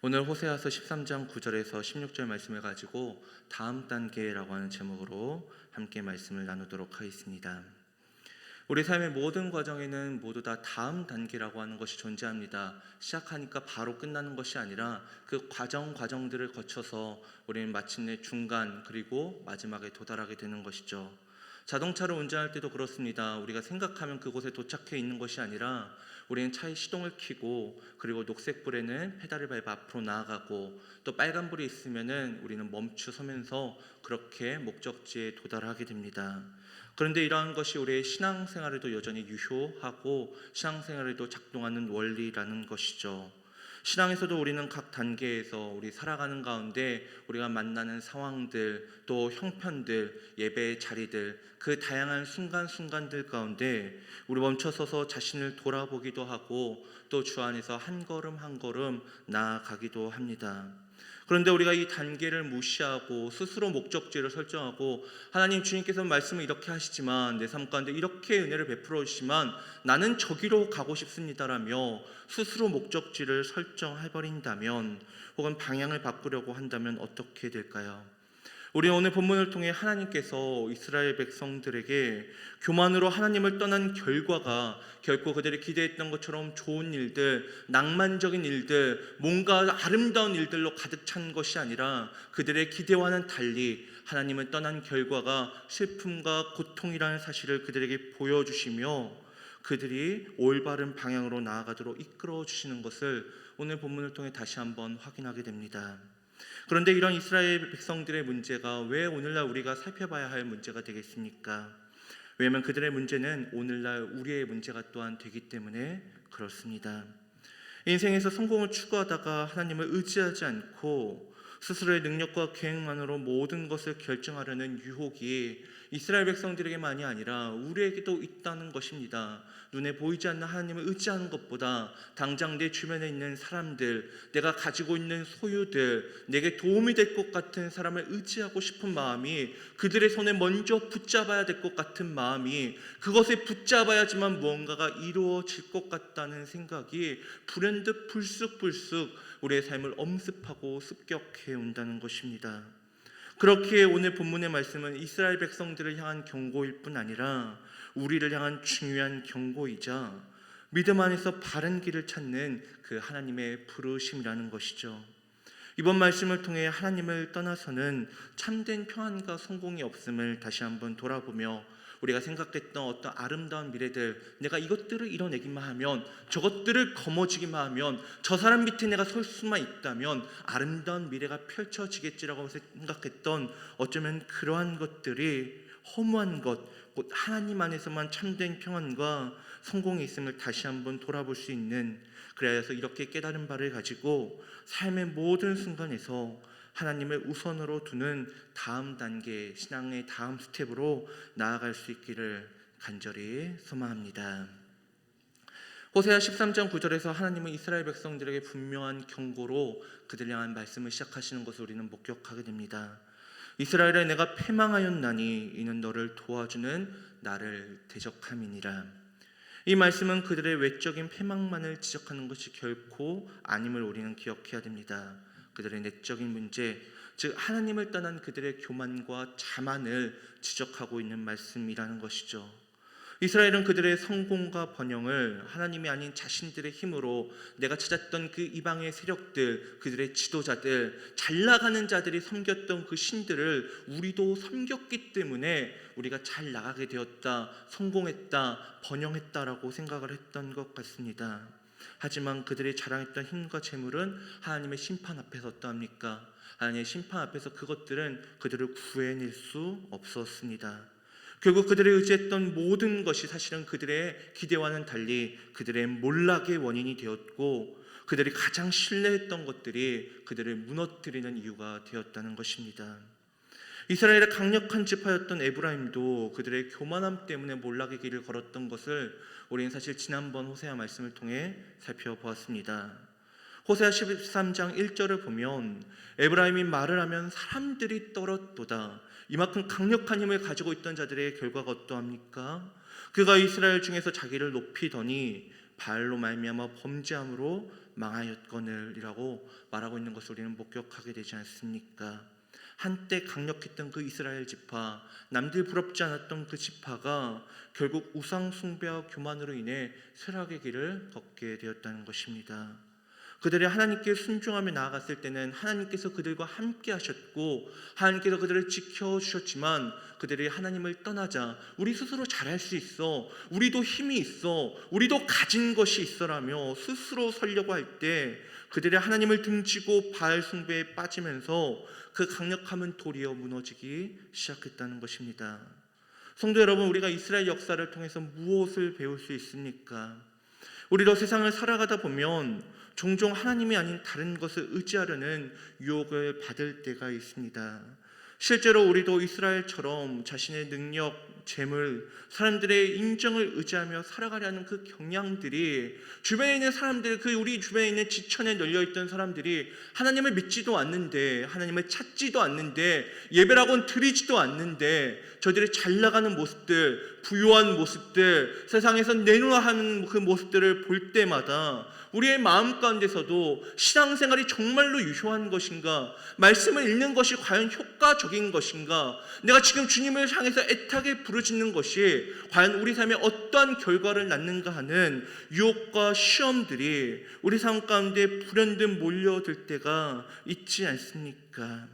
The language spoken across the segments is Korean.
오늘 호세아서 13장 9절에서 16절 말씀을 가지고 다음 단계라고 하는 제목으로 함께 말씀을 나누도록 하겠습니다. 우리 삶의 모든 과정에는 모두 다 다음 단계라고 하는 것이 존재합니다. 시작하니까 바로 끝나는 것이 아니라 그 과정들을 거쳐서 우리는 마침내 중간 그리고 마지막에 도달하게 되는 것이죠. 자동차를 운전할 때도 그렇습니다. 우리가 생각하면 그곳에 도착해 있는 것이 아니라 우리는 차에 시동을 켜고 그리고 녹색불에는 페달을 밟아 앞으로 나아가고 또 빨간불이 있으면은 우리는 멈추서면서 그렇게 목적지에 도달하게 됩니다. 그런데 이러한 것이 우리의 신앙생활에도 여전히 유효하고 신앙생활에도 작동하는 원리라는 것이죠. 신앙에서도 우리는 각 단계에서 우리 살아가는 가운데 우리가 만나는 상황들, 또 형편들, 예배의 자리들, 그 다양한 순간순간들 가운데 우리 멈춰서서 자신을 돌아보기도 하고 또 주 안에서 한 걸음 한 걸음 나아가기도 합니다. 그런데 우리가 이 단계를 무시하고 스스로 목적지를 설정하고 하나님 주님께서 말씀을 이렇게 하시지만 내 삶 가운데 이렇게 은혜를 베풀어 주시면 나는 저기로 가고 싶습니다라며 스스로 목적지를 설정해버린다면 혹은 방향을 바꾸려고 한다면 어떻게 될까요? 우리 오늘 본문을 통해 하나님께서 이스라엘 백성들에게 교만으로 하나님을 떠난 결과가 결코 그들이 기대했던 것처럼 좋은 일들, 낭만적인 일들, 뭔가 아름다운 일들로 가득 찬 것이 아니라 그들의 기대와는 달리 하나님을 떠난 결과가 슬픔과 고통이라는 사실을 그들에게 보여주시며 그들이 올바른 방향으로 나아가도록 이끌어 주시는 것을 오늘 본문을 통해 다시 한번 확인하게 됩니다. 그런데 이런 이스라엘 백성들의 문제가 왜 오늘날 우리가 살펴봐야 할 문제가 되겠습니까? 왜냐하면 그들의 문제는 오늘날 우리의 문제가 또한 되기 때문에 그렇습니다. 인생에서 성공을 추구하다가 하나님을 의지하지 않고 스스로의 능력과 계획만으로 모든 것을 결정하려는 유혹이 이스라엘 백성들에게만이 아니라 우리에게도 있다는 것입니다. 눈에 보이지 않는 하나님을 의지하는 것보다 당장 내 주변에 있는 사람들, 내가 가지고 있는 소유들, 내게 도움이 될 것 같은 사람을 의지하고 싶은 마음이, 그들의 손에 먼저 붙잡아야 될 것 같은 마음이, 그것에 붙잡아야지만 무언가가 이루어질 것 같다는 생각이 불현듯 불쑥불쑥 우리의 삶을 엄습하고 습격해 온다는 것입니다. 그렇기에 오늘 본문의 말씀은 이스라엘 백성들을 향한 경고일 뿐 아니라 우리를 향한 중요한 경고이자 믿음 안에서 바른 길을 찾는 그 하나님의 부르심이라는 것이죠. 이번 말씀을 통해 하나님을 떠나서는 참된 평안과 성공이 없음을 다시 한번 돌아보며 우리가 생각했던 어떤 아름다운 미래들, 내가 이것들을 이뤄내기만 하면, 저것들을 거머쥐기만 하면, 저 사람 밑에 내가 설 수만 있다면 아름다운 미래가 펼쳐지겠지라고 생각했던 어쩌면 그러한 것들이 허무한 것, 곧 하나님 안에서만 참된 평안과 성공이 있음을 다시 한번 돌아볼 수 있는, 그래서 이렇게 깨달은 바를 가지고 삶의 모든 순간에서 하나님을 우선으로 두는 다음 단계, 신앙의 다음 스텝으로 나아갈 수 있기를 간절히 소망합니다. 호세아 13장 9절에서 하나님은 이스라엘 백성들에게 분명한 경고로 그들 향한 말씀을 시작하시는 것을 우리는 목격하게 됩니다. 이스라엘에 내가 패망하였나니 이는 너를 도와주는 나를 대적함이니라. 이 말씀은 그들의 외적인 패망만을 지적하는 것이 결코 아님을 우리는 기억해야 됩니다. 그들의 내적인 문제, 즉 하나님을 떠난 그들의 교만과 자만을 지적하고 있는 말씀이라는 것이죠. 이스라엘은 그들의 성공과 번영을 하나님이 아닌 자신들의 힘으로, 내가 찾았던 그 이방의 세력들, 그들의 지도자들, 잘 나가는 자들이 섬겼던 그 신들을 우리도 섬겼기 때문에 우리가 잘 나가게 되었다, 성공했다, 번영했다라고 생각을 했던 것 같습니다. 하지만 그들이 자랑했던 힘과 재물은 하나님의 심판 앞에서 어떠합니까? 하나님의 심판 앞에서 그것들은 그들을 구해낼 수 없었습니다. 결국 그들이 의지했던 모든 것이 사실은 그들의 기대와는 달리 그들의 몰락의 원인이 되었고, 그들이 가장 신뢰했던 것들이 그들을 무너뜨리는 이유가 되었다는 것입니다. 이스라엘의 강력한 지파였던 에브라임도 그들의 교만함 때문에 몰락의 길을 걸었던 것을 우리는 사실 지난번 호세아 말씀을 통해 살펴보았습니다. 호세아 13장 1절을 보면 에브라임이 말을 하면 사람들이 떨었도다. 이만큼 강력한 힘을 가지고 있던 자들의 결과가 어떠합니까? 그가 이스라엘 중에서 자기를 높이더니 바알로 말미암아 범죄함으로 망하였거늘이라고 말하고 있는 것을 우리는 목격하게 되지 않습니까? 한때 강력했던 그 이스라엘 지파, 남들 부럽지 않았던 그 지파가 결국 우상 숭배와 교만으로 인해 쇠락의 길을 걷게 되었다는 것입니다. 그들이 하나님께 순종하며 나아갔을 때는 하나님께서 그들과 함께 하셨고 하나님께서 그들을 지켜주셨지만, 그들이 하나님을 떠나자 우리 스스로 잘할 수 있어, 우리도 힘이 있어, 우리도 가진 것이 있어라며 스스로 서려고 할 때 그들이 하나님을 등지고 바알 숭배에 빠지면서 그 강력함은 도리어 무너지기 시작했다는 것입니다. 성도 여러분, 우리가 이스라엘 역사를 통해서 무엇을 배울 수 있습니까? 우리도 세상을 살아가다 보면 종종 하나님이 아닌 다른 것을 의지하려는 유혹을 받을 때가 있습니다. 실제로 우리도 이스라엘처럼 자신의 능력, 재물, 사람들의 인정을 의지하며 살아가려는 그 경향들이 주변에 있는 사람들, 우리 주변에 있는 지천에 널려있던 사람들이 하나님을 믿지도 않는데, 하나님을 찾지도 않는데, 예배라고는 드리지도 않는데, 저들이 잘 나가는 모습들, 부유한 모습들, 세상에서 내놓아하는 그 모습들을 볼 때마다 우리의 마음 가운데서도 신앙생활이 정말로 유효한 것인가? 말씀을 읽는 것이 과연 효과적인 것인가? 내가 지금 주님을 향해서 애타게 부르짖는 것이 과연 우리 삶에 어떠한 결과를 낳는가 하는 유혹과 시험들이 우리 삶 가운데 불현듯 몰려들 때가 있지 않습니까?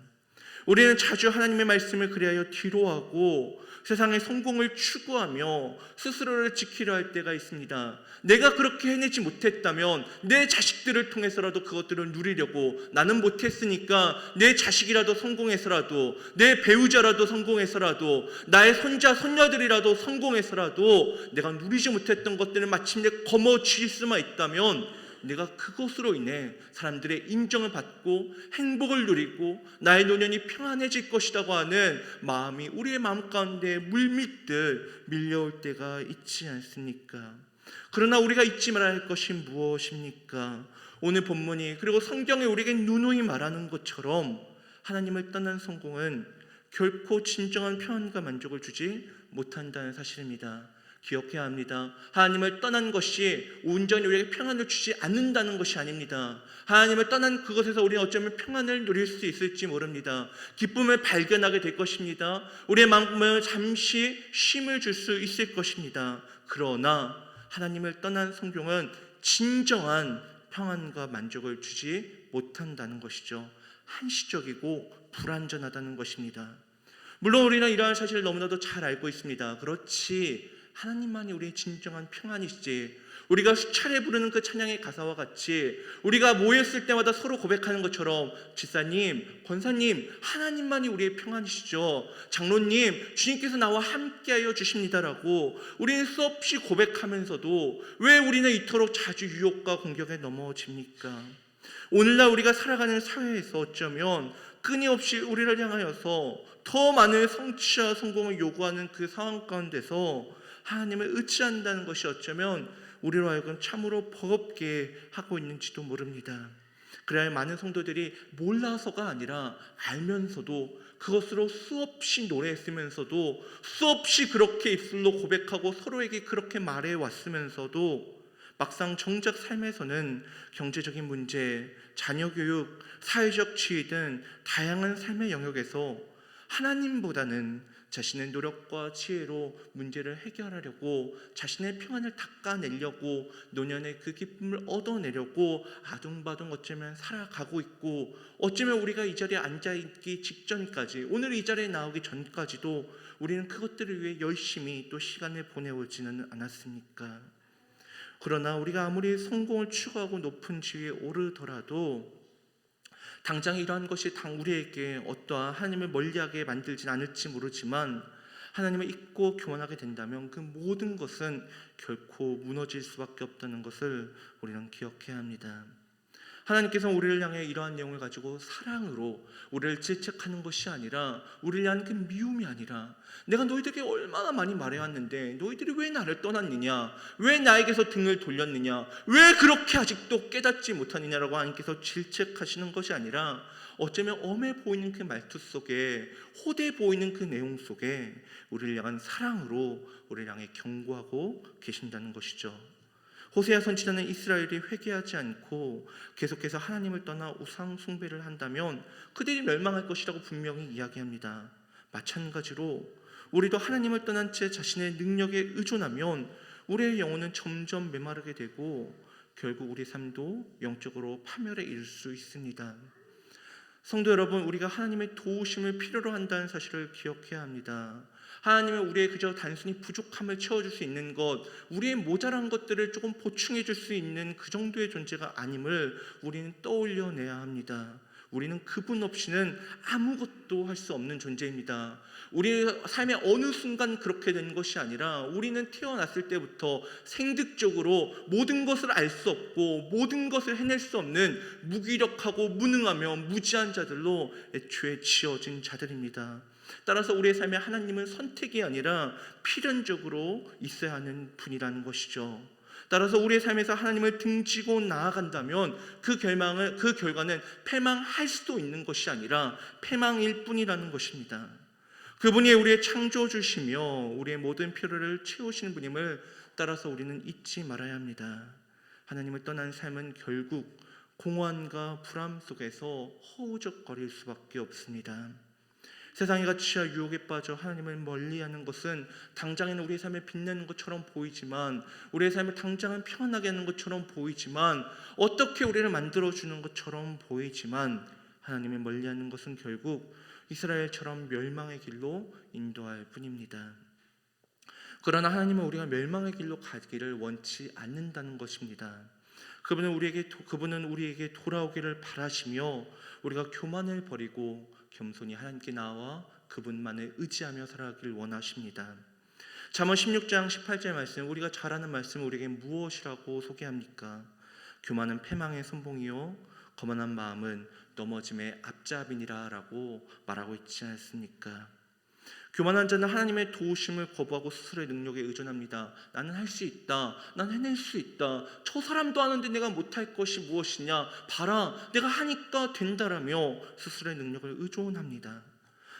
우리는 자주 하나님의 말씀을 그리하여 뒤로하고 세상의 성공을 추구하며 스스로를 지키려 할 때가 있습니다. 내가 그렇게 해내지 못했다면 내 자식들을 통해서라도 그것들을 누리려고, 나는 못했으니까 내 자식이라도 성공해서라도, 내 배우자라도 성공해서라도, 나의 손자 손녀들이라도 성공해서라도 내가 누리지 못했던 것들을 마침내 거머쥘 수만 있다면 내가 그것으로 인해 사람들의 인정을 받고 행복을 누리고 나의 노년이 평안해질 것이라고 하는 마음이 우리의 마음 가운데 물밀듯 밀려올 때가 있지 않습니까? 그러나 우리가 잊지 말아야 할 것이 무엇입니까? 오늘 본문이, 그리고 성경에 우리에게 누누이 말하는 것처럼 하나님을 떠난 성공은 결코 진정한 평안과 만족을 주지 못한다는 사실입니다. 기억해야 합니다. 하나님을 떠난 것이 온전히 우리에게 평안을 주지 않는다는 것이 아닙니다. 하나님을 떠난 그것에서 우리는 어쩌면 평안을 누릴 수 있을지 모릅니다. 기쁨을 발견하게 될 것입니다. 우리의 마음은 잠시 쉼을 줄 수 있을 것입니다. 그러나 하나님을 떠난 성공은 진정한 평안과 만족을 주지 못한다는 것이죠. 한시적이고 불완전하다는 것입니다. 물론 우리는 이러한 사실을 너무나도 잘 알고 있습니다. 그렇지 하나님만이 우리의 진정한 평안이시지, 우리가 수차례 부르는 그 찬양의 가사와 같이 우리가 모였을 때마다 서로 고백하는 것처럼, 집사님, 권사님, 하나님만이 우리의 평안이시죠, 장로님, 주님께서 나와 함께하여 주십니다라고 우리는 수없이 고백하면서도 왜 우리는 이토록 자주 유혹과 공격에 넘어집니까? 오늘날 우리가 살아가는 사회에서 어쩌면 끊임없이 우리를 향하여서 더 많은 성취와 성공을 요구하는 그 상황 가운데서 하나님을 의지한다는 것이 어쩌면 우리로 하여금 참으로 버겁게 하고 있는지도 모릅니다. 그래야 많은 성도들이 몰라서가 아니라 알면서도 그것으로 수없이 노래했으면서도 수없이 그렇게 입술로 고백하고 서로에게 그렇게 말해왔으면서도 막상 정작 삶에서는 경제적인 문제, 자녀 교육, 사회적 지위 등 다양한 삶의 영역에서 하나님보다는 자신의 노력과 지혜로 문제를 해결하려고, 자신의 평안을 닦아내려고, 노년의 그 기쁨을 얻어내려고 아둥바둥 어쩌면 살아가고 있고, 어쩌면 우리가 이 자리에 앉아있기 직전까지, 오늘 이 자리에 나오기 전까지도 우리는 그것들을 위해 열심히 또 시간을 보내오지는 않았습니까? 그러나 우리가 아무리 성공을 추구하고 높은 지위에 오르더라도 당장 이러한 것이 우리에게 어떠한 하나님을 멀리하게 만들진 않을지 모르지만, 하나님을 잊고 교만하게 된다면 그 모든 것은 결코 무너질 수밖에 없다는 것을 우리는 기억해야 합니다. 하나님께서 우리를 향해 이러한 내용을 가지고 사랑으로 우리를 질책하는 것이 아니라, 우리를 향한 그 미움이 아니라, 내가 너희들에게 얼마나 많이 말해왔는데 너희들이 왜 나를 떠났느냐, 왜 나에게서 등을 돌렸느냐, 왜 그렇게 아직도 깨닫지 못하느냐라고 하나님께서 질책하시는 것이 아니라, 어쩌면 엄해 보이는 그 말투 속에, 호돼 보이는 그 내용 속에 우리를 향한 사랑으로 우리를 향해 경고하고 계신다는 것이죠. 호세아 선지자는 이스라엘이 회개하지 않고 계속해서 하나님을 떠나 우상 숭배를 한다면 그들이 멸망할 것이라고 분명히 이야기합니다. 마찬가지로 우리도 하나님을 떠난 채 자신의 능력에 의존하면 우리의 영혼은 점점 메마르게 되고 결국 우리 삶도 영적으로 파멸에 이를 수 있습니다. 성도 여러분, 우리가 하나님의 도우심을 필요로 한다는 사실을 기억해야 합니다. 하나님은 우리의 그저 단순히 부족함을 채워줄 수 있는 것, 우리의 모자란 것들을 조금 보충해 줄 수 있는 그 정도의 존재가 아님을 우리는 떠올려내야 합니다. 우리는 그분 없이는 아무것도 할 수 없는 존재입니다. 우리의 삶의 어느 순간 그렇게 된 것이 아니라 우리는 태어났을 때부터 생득적으로 모든 것을 알 수 없고 모든 것을 해낼 수 없는 무기력하고 무능하며 무지한 자들로 애초에 지어진 자들입니다. 따라서 우리의 삶에 하나님은 선택이 아니라 필연적으로 있어야 하는 분이라는 것이죠. 따라서 우리의 삶에서 하나님을 등지고 나아간다면 그 결과는 패망할 수도 있는 것이 아니라 패망일 뿐이라는 것입니다. 그분이 우리의 창조주시며 우리의 모든 필요를 채우시는 분임을 따라서 우리는 잊지 말아야 합니다. 하나님을 떠난 삶은 결국 공허함과 불안 속에서 허우적거릴 수밖에 없습니다. 세상이 같이와 유혹에 빠져 하나님을 멀리하는 것은 당장에는 우리의 삶을 빛내는 것처럼 보이지만, 우리의 삶을 당장은 편하게 하는 것처럼 보이지만, 어떻게 우리를 만들어주는 것처럼 보이지만, 하나님을 멀리하는 것은 결국 이스라엘처럼 멸망의 길로 인도할 뿐입니다. 그러나 하나님은 우리가 멸망의 길로 가기를 원치 않는다는 것입니다. 그분은 우리에게 돌아오기를 바라시며 우리가 교만을 버리고 겸손히 하나님께 나와 그분만을 의지하며 살아가기를 원하십니다. 잠언 16장 18절 말씀, 우리가 잘 아는 말씀을 우리에게 무엇이라고 소개합니까? 교만은 패망의 선봉이요 거만한 마음은 넘어짐의 앞잡이니라 라고 말하고 있지 않습니까? 교만한 자는 하나님의 도우심을 거부하고 스스로의 능력에 의존합니다. 나는 할 수 있다, 난 해낼 수 있다, 저 사람도 하는데 내가 못할 것이 무엇이냐, 봐라 내가 하니까 된다라며 스스로의 능력을 의존합니다.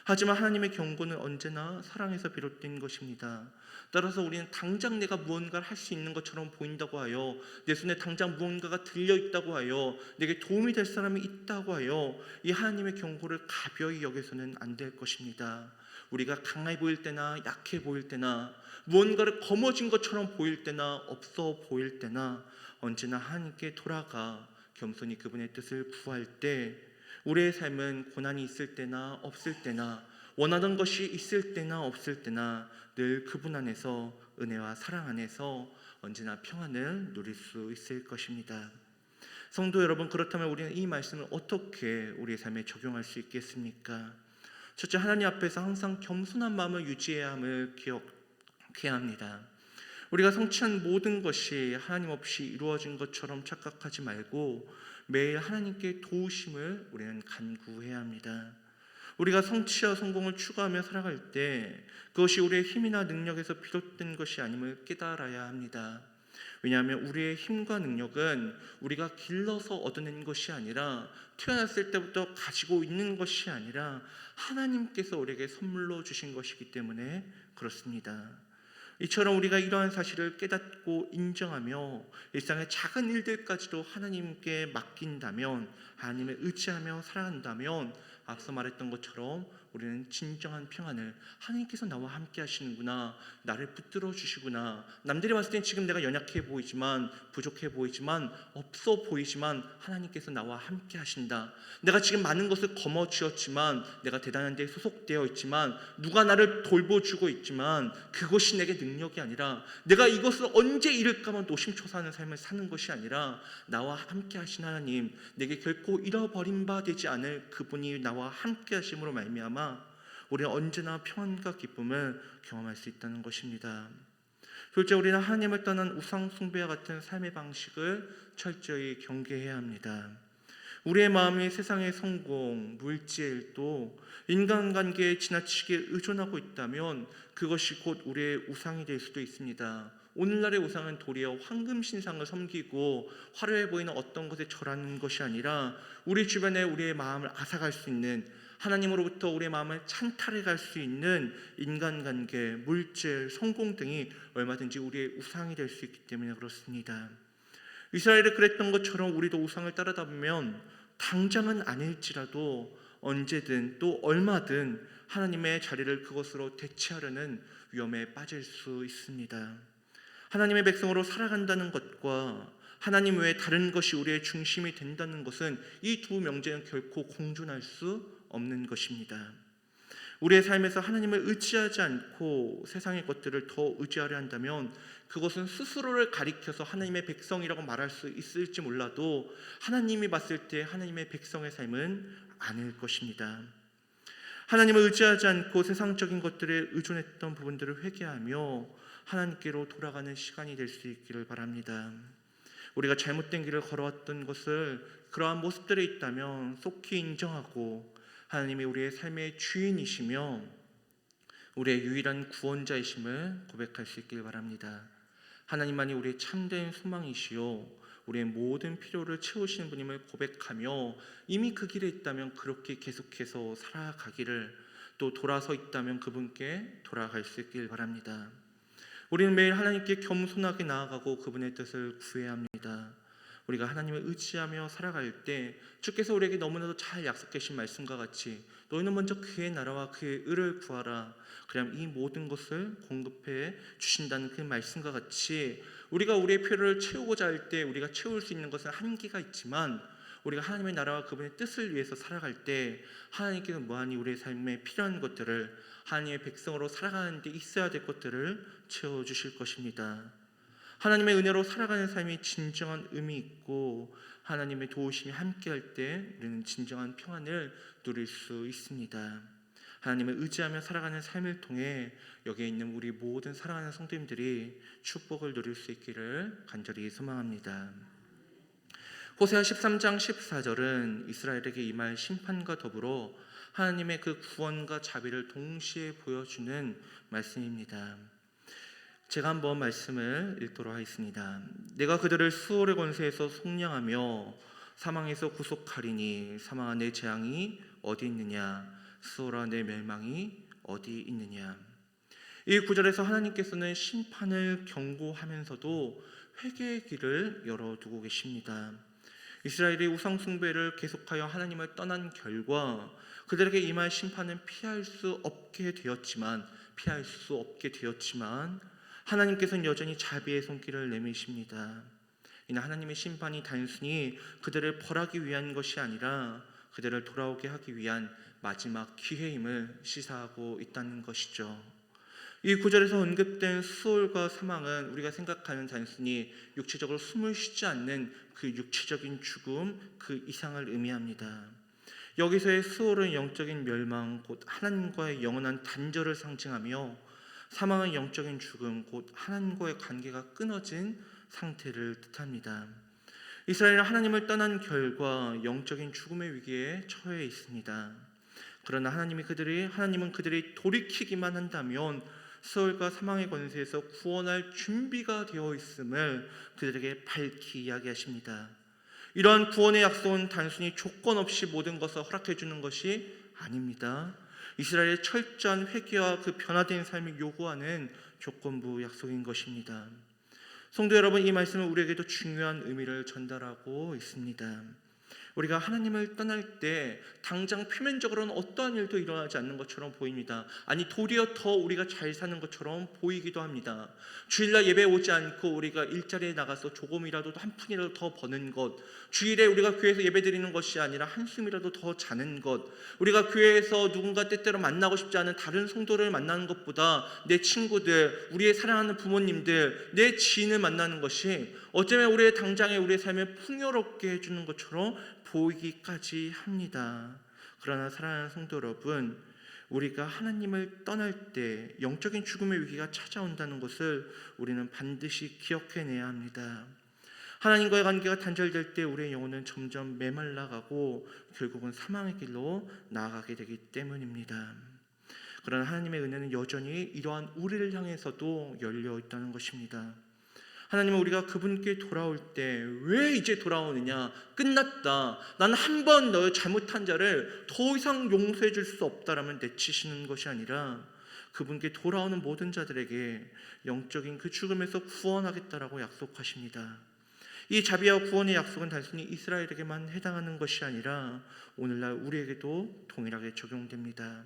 하지만 하나님의 경고는 언제나 사랑에서 비롯된 것입니다. 따라서 우리는 당장 내가 무언가를 할 수 있는 것처럼 보인다고 하여, 내 손에 당장 무언가가 들려있다고 하여, 내게 도움이 될 사람이 있다고 하여 이 하나님의 경고를 가벼이 여겨서는 안 될 것입니다. 우리가 강해 보일 때나 약해 보일 때나, 무언가를 거머쥔 것처럼 보일 때나 없어 보일 때나 언제나 하나님께 돌아가 겸손히 그분의 뜻을 구할 때, 우리의 삶은 고난이 있을 때나 없을 때나, 원하던 것이 있을 때나 없을 때나 늘 그분 안에서, 은혜와 사랑 안에서 언제나 평안을 누릴 수 있을 것입니다. 성도 여러분, 그렇다면 우리는 이 말씀을 어떻게 우리의 삶에 적용할 수 있겠습니까? 첫째, 하나님 앞에서 항상 겸손한 마음을 유지해야 함을 기억해야 합니다. 우리가 성취한 모든 것이 하나님 없이 이루어진 것처럼 착각하지 말고 매일 하나님께 도우심을 우리는 간구해야 합니다. 우리가 성취와 성공을 추구하며 살아갈 때 그것이 우리의 힘이나 능력에서 비롯된 것이 아님을 깨달아야 합니다. 왜냐하면 우리의 힘과 능력은 우리가 길러서 얻어낸 것이 아니라, 태어났을 때부터 가지고 있는 것이 아니라 하나님께서 우리에게 선물로 주신 것이기 때문에 그렇습니다. 이처럼 우리가 이러한 사실을 깨닫고 인정하며 일상의 작은 일들까지도 하나님께 맡긴다면, 하나님을 의지하며 살아간다면 앞서 말했던 것처럼 우리는 진정한 평안을, 하나님께서 나와 함께 하시는구나, 나를 붙들어 주시구나, 남들이 봤을 땐 지금 내가 연약해 보이지만, 부족해 보이지만, 없어 보이지만 하나님께서 나와 함께 하신다, 내가 지금 많은 것을 거머쥐었지만, 내가 대단한 데 소속되어 있지만, 누가 나를 돌보주고 있지만 그것이 내게 능력이 아니라, 내가 이것을 언제 잃을까만 노심초사하는 삶을 사는 것이 아니라, 나와 함께 하신 하나님, 내게 결코 잃어버린 바 되지 않을 그분이 나와 함께 하심으로 말미암아 우리는 언제나 평안과 기쁨을 경험할 수 있다는 것입니다. 둘째, 우리는 하나님을 떠난 우상 숭배와 같은 삶의 방식을 철저히 경계해야 합니다. 우리의 마음이 세상의 성공, 물질, 또 인간관계에 지나치게 의존하고 있다면 그것이 곧 우리의 우상이 될 수도 있습니다. 오늘날의 우상은 도리어 황금신상을 섬기고 화려해 보이는 어떤 것에 절하는 것이 아니라, 우리 주변에 우리의 마음을 앗아갈 수 있는, 하나님으로부터 우리의 마음을 찬탈해 갈 수 있는 인간관계, 물질, 성공 등이 얼마든지 우리의 우상이 될 수 있기 때문에 그렇습니다. 이스라엘이 그랬던 것처럼 우리도 우상을 따르다 보면 당장은 아닐지라도 언제든 또 얼마든 하나님의 자리를 그것으로 대체하려는 위험에 빠질 수 있습니다. 하나님의 백성으로 살아간다는 것과 하나님 외에 다른 것이 우리의 중심이 된다는 것은 이 두 명제는 결코 공존할 수 없는 것입니다. 우리의 삶에서 하나님을 의지하지 않고 세상의 것들을 더 의지하려 한다면 그것은 스스로를 가리켜서 하나님의 백성이라고 말할 수 있을지 몰라도 하나님이 봤을 때 하나님의 백성의 삶은 아닐 것입니다. 하나님을 의지하지 않고 세상적인 것들에 의존했던 부분들을 회개하며 하나님께로 돌아가는 시간이 될 수 있기를 바랍니다. 우리가 잘못된 길을 걸어왔던 것을 그러한 모습들이 있다면 속히 인정하고 하나님이 우리의 삶의 주인이시며 우리의 유일한 구원자이심을 고백할 수 있길 바랍니다. 하나님만이 우리의 참된 소망이시요 우리의 모든 필요를 채우시는 분임을 고백하며 이미 그 길에 있다면 그렇게 계속해서 살아가기를, 또 돌아서 있다면 그분께 돌아갈 수 있길 바랍니다. 우리는 매일 하나님께 겸손하게 나아가고 그분의 뜻을 구해야 합니다. 우리가 하나님을 의지하며 살아갈 때 주께서 우리에게 너무나도 잘 약속해 주신 말씀과 같이 너희는 먼저 그의 나라와 그의 의를 구하라, 그럼 이 모든 것을 공급해 주신다는 그 말씀과 같이 우리가 우리의 필요를 채우고자 할 때 우리가 채울 수 있는 것은 한계가 있지만 우리가 하나님의 나라와 그분의 뜻을 위해서 살아갈 때 하나님께서 무한히 우리의 삶에 필요한 것들을, 하나님의 백성으로 살아가는 데 있어야 될 것들을 채워주실 것입니다. 하나님의 은혜로 살아가는 삶이 진정한 의미 있고 하나님의 도우심이 함께할 때 우리는 진정한 평안을 누릴 수 있습니다. 하나님을 의지하며 살아가는 삶을 통해 여기에 있는 우리 모든 사랑하는 성도님들이 축복을 누릴 수 있기를 간절히 소망합니다. 호세아 13장 14절은 이스라엘에게 임할 심판과 더불어 하나님의 그 구원과 자비를 동시에 보여주는 말씀입니다. 제가 한번 말씀을 읽도록 하겠습니다. 내가 그들을 수월의 권세에서 속량하며 사망에서 구속하리니 사망아 내 재앙이 어디 있느냐, 수월아 내 멸망이 어디 있느냐. 이 구절에서 하나님께서는 심판을 경고하면서도 회개의 길을 열어두고 계십니다. 이스라엘이 우상 숭배를 계속하여 하나님을 떠난 결과 그들에게 임할 심판은 피할 수 없게 되었지만 하나님께서는 여전히 자비의 손길을 내미십니다. 이는 하나님의 심판이 단순히 그들을 벌하기 위한 것이 아니라 그들을 돌아오게 하기 위한 마지막 기회임을 시사하고 있다는 것이죠. 이 구절에서 언급된 수월과 사망은 우리가 생각하는 단순히 육체적으로 숨을 쉬지 않는 그 육체적인 죽음 그 이상을 의미합니다. 여기서의 수월은 영적인 멸망, 곧 하나님과의 영원한 단절을 상징하며 사망은 영적인 죽음, 곧 하나님과의 관계가 끊어진 상태를 뜻합니다. 이스라엘은 하나님을 떠난 결과 영적인 죽음의 위기에 처해 있습니다. 그러나 하나님은 그들이 돌이키기만 한다면 수월과 사망의 권세에서 구원할 준비가 되어 있음을 그들에게 밝히 이야기하십니다. 이러한 구원의 약속은 단순히 조건 없이 모든 것을 허락해 주는 것이 아닙니다. 이스라엘의 철저한 회개와 그 변화된 삶을 요구하는 조건부 약속인 것입니다. 성도 여러분, 이 말씀은 우리에게도 중요한 의미를 전달하고 있습니다. 우리가 하나님을 떠날 때 당장 표면적으로는 어떠한 일도 일어나지 않는 것처럼 보입니다. 아니, 도리어 더 우리가 잘 사는 것처럼 보이기도 합니다. 주일날 예배 오지 않고 우리가 일자리에 나가서 조금이라도 한 푼이라도 더 버는 것, 주일에 우리가 교회에서 예배 드리는 것이 아니라 한숨이라도 더 자는 것, 우리가 교회에서 누군가 때때로 만나고 싶지 않은 다른 성도를 만나는 것보다 내 친구들, 우리의 사랑하는 부모님들, 내 지인을 만나는 것이 어쩌면 우리의 당장에 우리의 삶을 풍요롭게 해주는 것처럼 보이기까지 합니다. 그러나 사랑하는 성도 여러분, 우리가 하나님을 떠날 때 영적인 죽음의 위기가 찾아온다는 것을 우리는 반드시 기억해내야 합니다. 하나님과의 관계가 단절될 때 우리의 영혼은 점점 메말라가고 결국은 사망의 길로 나아가게 되기 때문입니다. 그러나 하나님의 은혜는 여전히 이러한 우리를 향해서도 열려 있다는 것입니다. 하나님은 우리가 그분께 돌아올 때 왜 이제 돌아오느냐, 끝났다, 나는 한 번 너 잘못한 자를 더 이상 용서해 줄 수 없다라면 내치시는 것이 아니라 그분께 돌아오는 모든 자들에게 영적인 그 죽음에서 구원하겠다라고 약속하십니다. 이 자비와 구원의 약속은 단순히 이스라엘에게만 해당하는 것이 아니라 오늘날 우리에게도 동일하게 적용됩니다.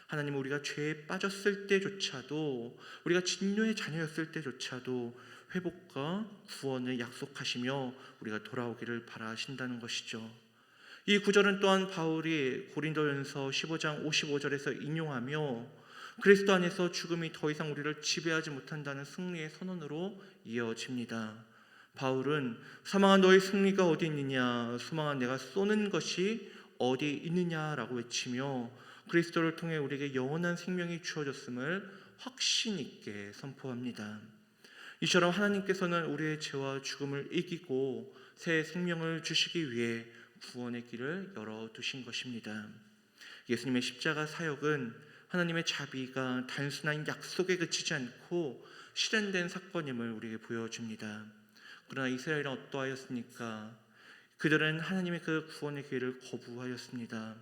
하나님은 우리가 죄에 빠졌을 때조차도, 우리가 진노의 자녀였을 때조차도 회복과 구원을 약속하시며 우리가 돌아오기를 바라신다는 것이죠. 이 구절은 또한 바울이 고린도전서 15장 55절에서 인용하며 그리스도 안에서 죽음이 더 이상 우리를 지배하지 못한다는 승리의 선언으로 이어집니다. 바울은 사망한 너의 승리가 어디 있느냐, 소망한 내가 쏘는 것이 어디 있느냐라고 외치며 그리스도를 통해 우리에게 영원한 생명이 주어졌음을 확신 있게 선포합니다. 이처럼 하나님께서는 우리의 죄와 죽음을 이기고 새 생명을 주시기 위해 구원의 길을 열어두신 것입니다. 예수님의 십자가 사역은 하나님의 자비가 단순한 약속에 그치지 않고 실현된 사건임을 우리에게 보여줍니다. 그러나 이스라엘은 어떠하였습니까? 그들은 하나님의 그 구원의 기회를 거부하였습니다.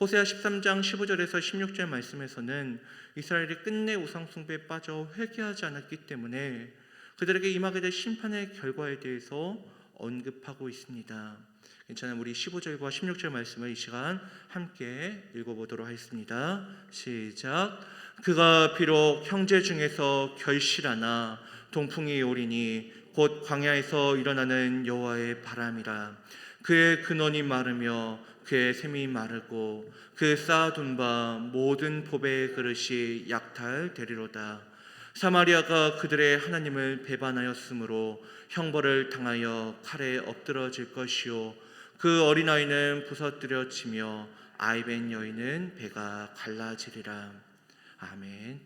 호세아 13장 15절에서 16절 말씀에서는 이스라엘이 끝내 우상 숭배에 빠져 회개하지 않았기 때문에 그들에게 임하게 될 심판의 결과에 대해서 언급하고 있습니다. 괜찮아요. 우리 15절과 16절 말씀을 이 시간 함께 읽어보도록 하겠습니다. 시작. 그가 비록 형제 중에서 결실하나 동풍이 오리니 곧 광야에서 일어나는 여호와의 바람이라. 그의 근원이 마르며 그의 샘이 마르고 그 쌓아둔 바 모든 보배의 그릇이 약탈되리로다. 사마리아가 그들의 하나님을 배반하였으므로 형벌을 당하여 칼에 엎드러질 것이요 그 어린아이는 부서뜨려지며 아이벤 여인은 배가 갈라지리라. 아멘.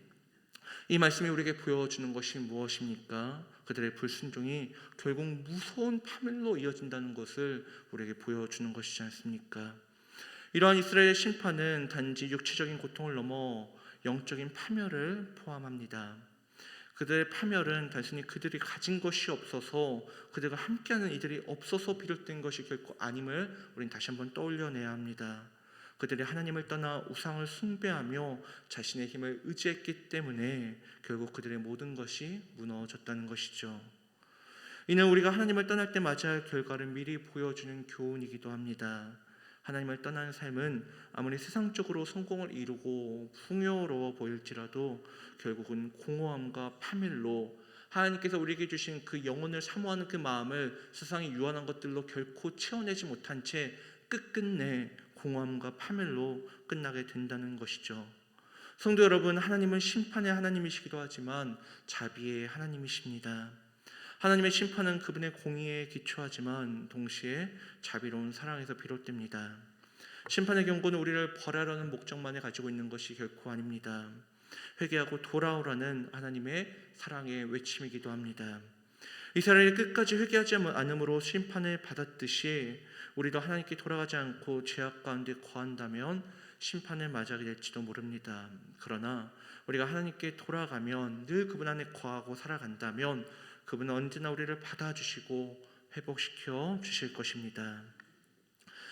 이 말씀이 우리에게 보여주는 것이 무엇입니까? 그들의 불순종이 결국 무서운 파멸로 이어진다는 것을 우리에게 보여주는 것이지 않습니까? 이러한 이스라엘의 심판은 단지 육체적인 고통을 넘어 영적인 파멸을 포함합니다. 그들의 파멸은 단순히 그들이 가진 것이 없어서, 그들과 함께하는 이들이 없어서 비롯된 것이 결코 아님을 우리는 다시 한번 떠올려내야 합니다. 그들이 하나님을 떠나 우상을 숭배하며 자신의 힘을 의지했기 때문에 결국 그들의 모든 것이 무너졌다는 것이죠. 이는 우리가 하나님을 떠날 때 맞이야 할 결과를 미리 보여주는 교훈이기도 합니다. 하나님을 떠나는 삶은 아무리 세상적으로 성공을 이루고 풍요로워 보일지라도 결국은 공허함과 파멸로, 하나님께서 우리에게 주신 그 영혼을 사모하는 그 마음을 세상이 유한한 것들로 결코 채워내지 못한 채 끝끝내 공허함과 파멸로 끝나게 된다는 것이죠. 성도 여러분, 하나님은 심판의 하나님이시기도 하지만 자비의 하나님이십니다. 하나님의 심판은 그분의 공의에 기초하지만 동시에 자비로운 사랑에서 비롯됩니다. 심판의 경고는 우리를 벌하려는 목적만을 가지고 있는 것이 결코 아닙니다. 회개하고 돌아오라는 하나님의 사랑의 외침이기도 합니다. 이스라엘이 끝까지 회개하지 않음으로 심판을 받았듯이 우리도 하나님께 돌아가지 않고 죄악 가운데 거한다면 심판을 맞이하게 될지도 모릅니다. 그러나 우리가 하나님께 돌아가면, 늘 그분 안에 거하고 살아간다면 그분은 언제나 우리를 받아주시고 회복시켜 주실 것입니다.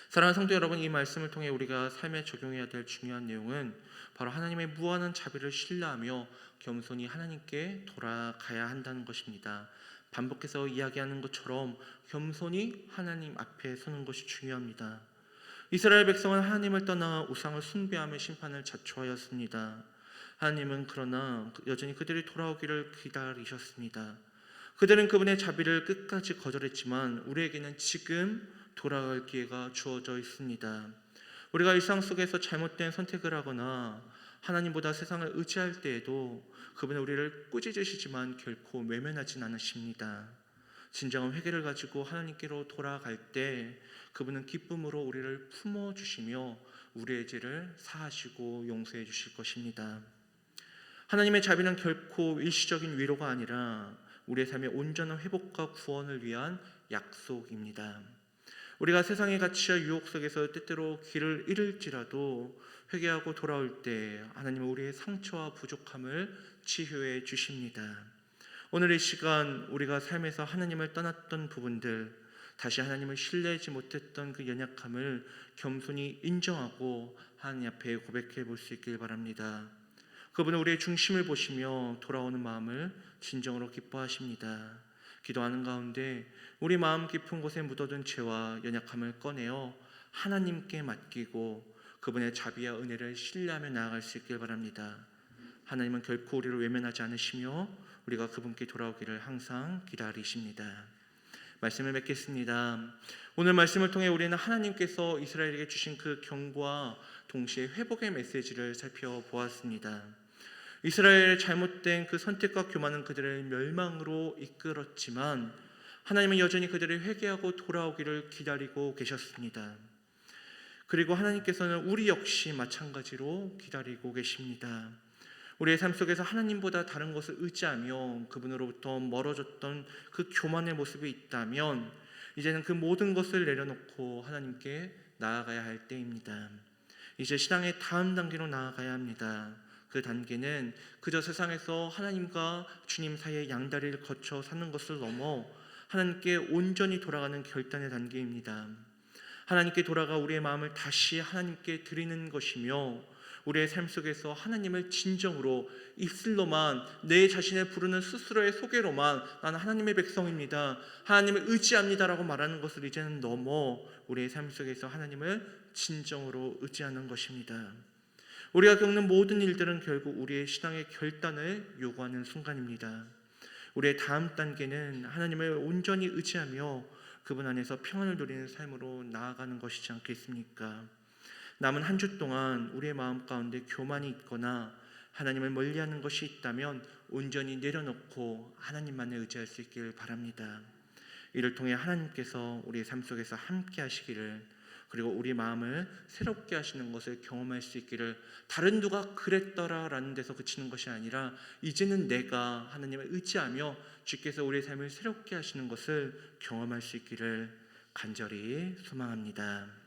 사랑하는 성도 여러분, 이 말씀을 통해 우리가 삶에 적용해야 될 중요한 내용은 바로 하나님의 무한한 자비를 신뢰하며 겸손히 하나님께 돌아가야 한다는 것입니다. 반복해서 이야기하는 것처럼 겸손히 하나님 앞에 서는 것이 중요합니다. 이스라엘 백성은 하나님을 떠나 우상을 숭배하며 심판을 자초하였습니다. 하나님은 그러나 여전히 그들이 돌아오기를 기다리셨습니다. 그들은 그분의 자비를 끝까지 거절했지만 우리에게는 지금 돌아갈 기회가 주어져 있습니다. 우리가 일상 속에서 잘못된 선택을 하거나 하나님보다 세상을 의지할 때에도 그분은 우리를 꾸짖으시지만 결코 외면하진 않으십니다. 진정한 회개를 가지고 하나님께로 돌아갈 때 그분은 기쁨으로 우리를 품어주시며 우리의 죄를 사하시고 용서해 주실 것입니다. 하나님의 자비는 결코 일시적인 위로가 아니라 우리의 삶의 온전한 회복과 구원을 위한 약속입니다. 우리가 세상의 가치와 유혹 속에서 때때로 길을 잃을지라도 회개하고 돌아올 때 하나님은 우리의 상처와 부족함을 치유해 주십니다. 오늘 이 시간 우리가 삶에서 하나님을 떠났던 부분들, 다시 하나님을 신뢰하지 못했던 그 연약함을 겸손히 인정하고 하나님 앞에 고백해 볼 수 있길 바랍니다. 그분은 우리의 중심을 보시며 돌아오는 마음을 진정으로 기뻐하십니다. 기도하는 가운데 우리 마음 깊은 곳에 묻어둔 죄와 연약함을 꺼내어 하나님께 맡기고 그분의 자비와 은혜를 신뢰하며 나아갈 수 있길 바랍니다. 하나님은 결코 우리를 외면하지 않으시며 우리가 그분께 돌아오기를 항상 기다리십니다. 말씀을 맺겠습니다. 오늘 말씀을 통해 우리는 하나님께서 이스라엘에게 주신 그 경고와 동시에 회복의 메시지를 살펴보았습니다. 이스라엘의 잘못된 그 선택과 교만은 그들을 멸망으로 이끌었지만 하나님은 여전히 그들을 회개하고 돌아오기를 기다리고 계셨습니다. 그리고 하나님께서는 우리 역시 마찬가지로 기다리고 계십니다. 우리의 삶 속에서 하나님보다 다른 것을 의지하며 그분으로부터 멀어졌던 그 교만의 모습이 있다면 이제는 그 모든 것을 내려놓고 하나님께 나아가야 할 때입니다. 이제 신앙의 다음 단계로 나아가야 합니다. 그 단계는 그저 세상에서 하나님과 주님 사이의 양다리를 거쳐 사는 것을 넘어 하나님께 온전히 돌아가는 결단의 단계입니다. 하나님께 돌아가 우리의 마음을 다시 하나님께 드리는 것이며 우리의 삶 속에서 하나님을 진정으로 입술로만 내 자신을 부르는 스스로의 소개로만 나는 하나님의 백성입니다, 하나님을 의지합니다라고 말하는 것을 이제는 넘어 우리의 삶 속에서 하나님을 진정으로 의지하는 것입니다. 우리가 겪는 모든 일들은 결국 우리의 신앙의 결단을 요구하는 순간입니다. 우리의 다음 단계는 하나님을 온전히 의지하며 그분 안에서 평안을 누리는 삶으로 나아가는 것이지 않겠습니까? 남은 한 주 동안 우리의 마음 가운데 교만이 있거나 하나님을 멀리하는 것이 있다면 온전히 내려놓고 하나님만을 의지할 수 있길 바랍니다. 이를 통해 하나님께서 우리의 삶 속에서 함께 하시기를, 그리고 우리 마음을 새롭게 하시는 것을 경험할 수 있기를, 다른 누가 그랬더라라는 데서 그치는 것이 아니라 이제는 내가 하나님을 의지하며 주께서 우리의 삶을 새롭게 하시는 것을 경험할 수 있기를 간절히 소망합니다.